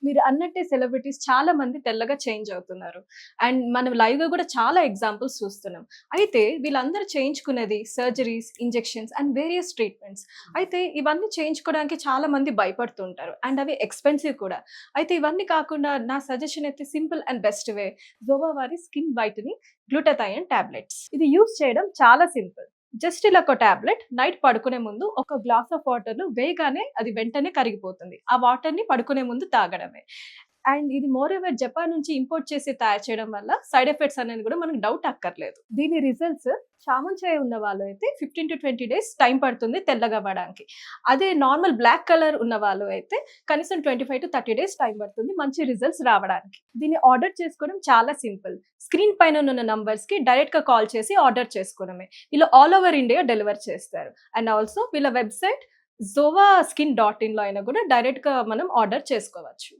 మీరు అన్నట్టే సెలబ్రిటీస్ చాలా మంది తెల్లగా చేంజ్ అవుతున్నారు. అండ్ మనం లైవ్‌గా గూడా చాలా ఎగ్జాంపుల్స్ చూస్తున్నాం. అయితే వీళ్ళందరూ చేయించుకునేది surgeries, injections and various treatments. అయితే ఇవన్నీ చేయించుకోవడానికి చాలా మంది భయపడుతుంటారు. అండ్ అవి ఎక్స్‌పెన్సివ్ కూడా. అయితే ఇవన్నీ కాకుండా నా సజెషన్ అయితే సింపుల్ అండ్ బెస్ట్ వే జోవా వారి స్కిన్ వైటనింగ్ గ్లూటాథయోన్ టాబ్లెట్స్. ఇది యూజ్ చేయడం చాలా సింపుల్. జస్ట్ ఇలా ఒక టాబ్లెట్ నైట్ పడుకునే ముందు ఒక గ్లాస్ ఆఫ్ వాటర్‌లో వేయగానే అది వెంటనే కరిగిపోతుంది. ఆ వాటర్‌ని పడుకునే ముందు తాగడమే. అండ్ ఇది మోర్ ఓవర్ జపాన్ నుంచి ఇంపోర్ట్ చేసి తయారు చేయడం వల్ల సైడ్ ఎఫెక్ట్స్ అనేది కూడా మనకు డౌట్ అక్కర్లేదు. దీని రిజల్ట్స్ చామంచాయ ఉన్న వాళ్ళు అయితే 15-20 డేస్ టైం పడుతుంది తెల్లగా అవ్వడానికి. అదే నార్మల్ బ్లాక్ కలర్ ఉన్న వాళ్ళు అయితే కనీసం 25-30 డేస్ టైం పడుతుంది మంచి రిజల్ట్స్ రావడానికి. దీన్ని ఆర్డర్ చేసుకోవడం చాలా సింపుల్. స్క్రీన్ పైన ఉన్న నంబర్స్‌కి డైరెక్ట్‌గా కాల్ చేసి ఆర్డర్ చేసుకోవడమే. వీళ్ళు ఆల్ ఓవర్ ఇండియా డెలివర్ చేస్తారు. అండ్ ఆల్సో వీళ్ళ వెబ్‌సైట్ zovaSkin.in లో అయినా కూడా డైరెక్ట్‌గా మనం ఆర్డర్ చేసుకోవచ్చు.